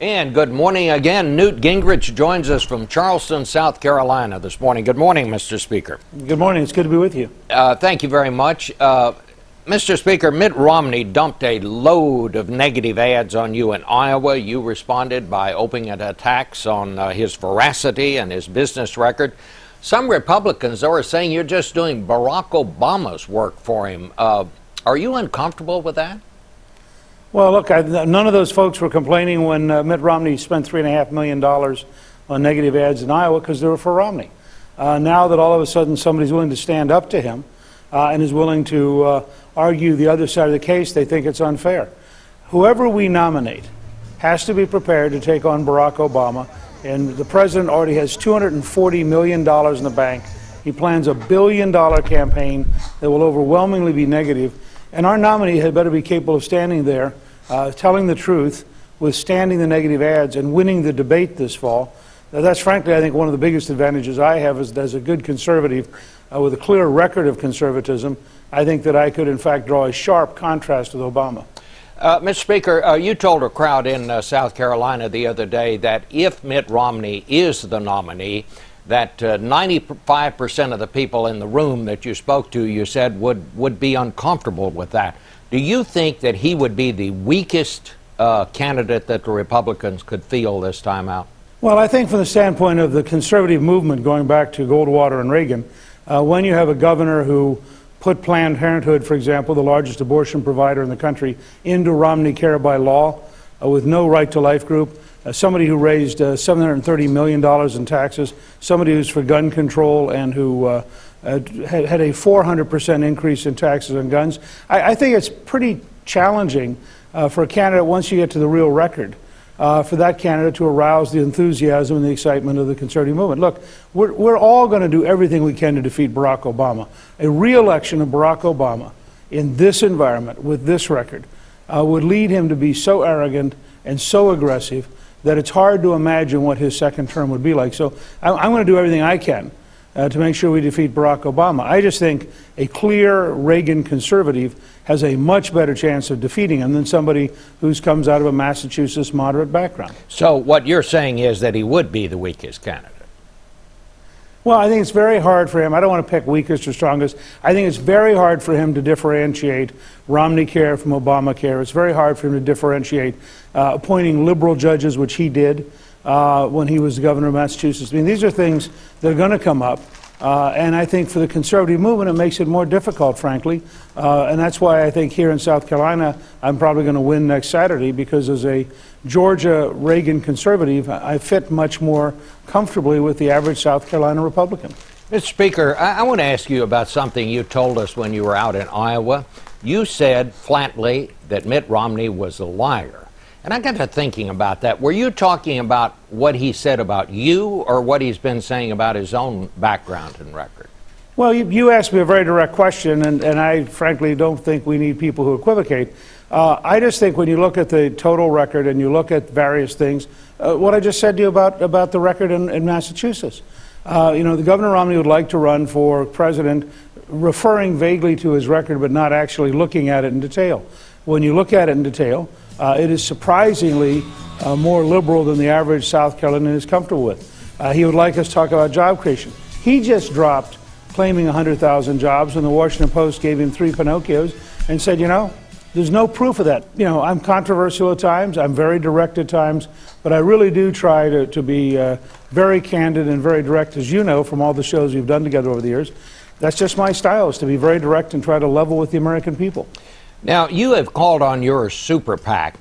And good morning again. Newt Gingrich joins us from Charleston, South Carolina this morning. Good morning, Mr. Speaker. Good morning. It's good to be with you. Thank you very much. Mr. Speaker, Mitt Romney dumped a load of negative ads on you in Iowa. You responded by opening attacks on his veracity and his business record. Some Republicans, though, are saying you're just doing Barack Obama's work for him. Are you uncomfortable with that? Well, look, none of those folks were complaining when Mitt Romney spent $3.5 million on negative ads in Iowa because they were for Romney. Now that all of a sudden somebody's willing to stand up to him and is willing to argue the other side of the case, they think it's unfair. Whoever we nominate has to be prepared to take on Barack Obama, and the president already has $240 million in the bank. He plans a $1 billion campaign that will overwhelmingly be negative, and our nominee had better be capable of standing there, telling the truth, withstanding the negative ads, and winning the debate this fall. That's frankly, I think, one of the biggest advantages I have as a good conservative with a clear record of conservatism. I think that I could, in fact, draw a sharp contrast with Obama. Mr. Speaker, you told a crowd in South Carolina the other day that if Mitt Romney is the nominee, that 95% of the people in the room that you spoke to, you said, would be uncomfortable with that. Do you think that he would be the weakest candidate that the Republicans could field this time out? Well, I think from the standpoint of the conservative movement going back to Goldwater and Reagan, when you have a governor who put Planned Parenthood, for example, the largest abortion provider in the country, into Romney Care by law with no right to life group, somebody who raised $730 million in taxes, somebody who's for gun control and who had a 400% increase in taxes on guns. I think it's pretty challenging for a candidate, once you get to the real record, for that candidate to arouse the enthusiasm and the excitement of the conservative movement. Look, we're all going to do everything we can to defeat Barack Obama. A re-election of Barack Obama in this environment with this record would lead him to be so arrogant and so aggressive that it's hard to imagine what his second term would be like. So I'm going to do everything I can to make sure we defeat Barack Obama. I just think a clear Reagan conservative has a much better chance of defeating him than somebody who comes out of a Massachusetts moderate background. So what you're saying is that he would be the weakest candidate? Well, I think it's very hard for him. I don't want to pick weakest or strongest. I think it's very hard for him to differentiate Romney Care from Obamacare. It's very hard for him to differentiate appointing liberal judges, which he did when he was the governor of Massachusetts. I mean, these are things that are going to come up. And I think for the conservative movement, it makes it more difficult, frankly. And that's why I think here in South Carolina, I'm probably going to win next Saturday, because as a Georgia Reagan conservative, I fit much more comfortably with the average South Carolina Republican. Mr. Speaker, I want to ask you about something you told us when you were out in Iowa. You said flatly that Mitt Romney was a liar. And I got to thinking about that. Were you talking about what he said about you, or what he's been saying about his own background and record? Well, you asked me a very direct question, and I frankly don't think we need people who equivocate. I just think when you look at the total record and you look at various things, what I just said to you about the record in Massachusetts. The Governor Romney would like to run for president, referring vaguely to his record but not actually looking at it in detail. When you look at it in detail, it is surprisingly more liberal than the average South Carolinian is comfortable with. He would like us to talk about job creation. He just dropped claiming 100,000 jobs when the Washington Post gave him 3 Pinocchios and said, there's no proof of that. I'm controversial at times, I'm very direct at times, but I really do try to be very candid and very direct, as you know from all the shows we've done together over the years. That's just my style, is to be very direct and try to level with the American people. Now, you have called on your super PAC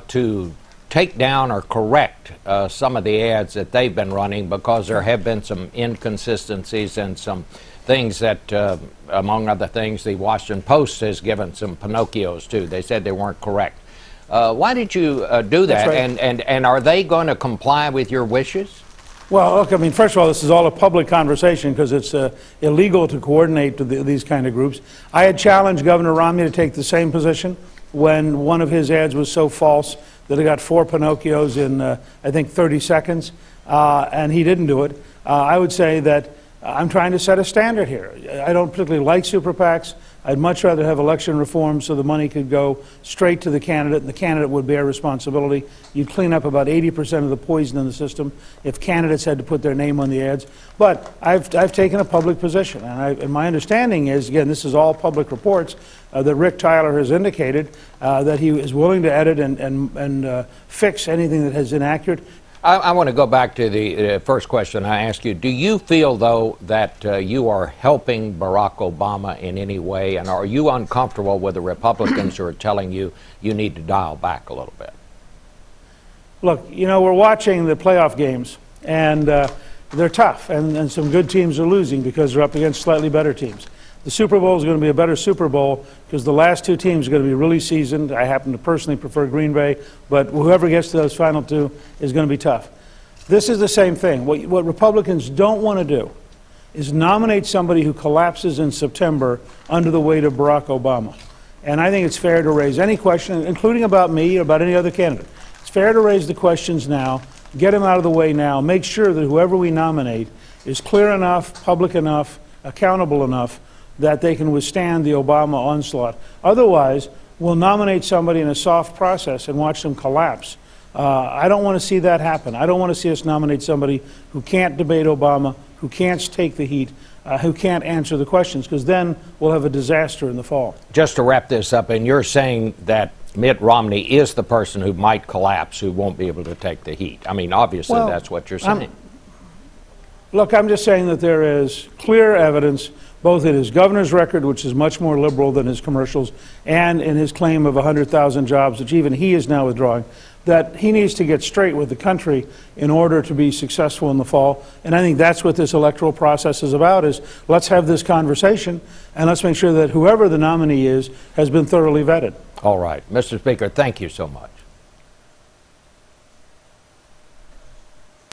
to take down or correct some of the ads that they've been running, because there have been some inconsistencies and some things that, among other things, the Washington Post has given some Pinocchios to. They said they weren't correct. Why did you do that? Right. And are they going to comply with your wishes? Well, look, I mean, first of all, this is all a public conversation because it's illegal to coordinate these kind of groups. I had challenged Governor Romney to take the same position when one of his ads was so false that it got 4 Pinocchios in, I think, 30 seconds, and he didn't do it. I would say that I'm trying to set a standard here. I don't particularly like super PACs. I'd much rather have election reform so the money could go straight to the candidate, and the candidate would bear responsibility. You'd clean up about 80% of the poison in the system if candidates had to put their name on the ads. But I've taken a public position, and my understanding is, again, this is all public reports, that Rick Tyler has indicated that he is willing to edit and fix anything that is inaccurate. I want to go back to the first question I asked you. Do you feel, though, that you are helping Barack Obama in any way, and are you uncomfortable with the Republicans who are telling you you need to dial back a little bit? Look, you know, we're watching the playoff games, and they're tough, and some good teams are losing because they're up against slightly better teams. The Super Bowl is going to be a better Super Bowl because the last two teams are going to be really seasoned. I happen to personally prefer Green Bay, but whoever gets to those final two is going to be tough. This is the same thing. What Republicans don't want to do is nominate somebody who collapses in September under the weight of Barack Obama. And I think it's fair to raise any question, including about me or about any other candidate. It's fair to raise the questions now, get them out of the way now, make sure that whoever we nominate is clear enough, public enough, accountable enough, that they can withstand the Obama onslaught. Otherwise, we'll nominate somebody in a soft process and watch them collapse. I don't want to see that happen. I don't want to see us nominate somebody who can't debate Obama, who can't take the heat, who can't answer the questions, because then we'll have a disaster in the fall. Just to wrap this up, and you're saying that Mitt Romney is the person who might collapse, who won't be able to take the heat. I mean, obviously, well, that's what you're saying. Look, I'm just saying that there is clear evidence, both in his governor's record, which is much more liberal than his commercials, and in his claim of 100,000 jobs, which even he is now withdrawing, that he needs to get straight with the country in order to be successful in the fall. And I think that's what this electoral process is about, is let's have this conversation, and let's make sure that whoever the nominee is has been thoroughly vetted. All right. Mr. Speaker, thank you so much.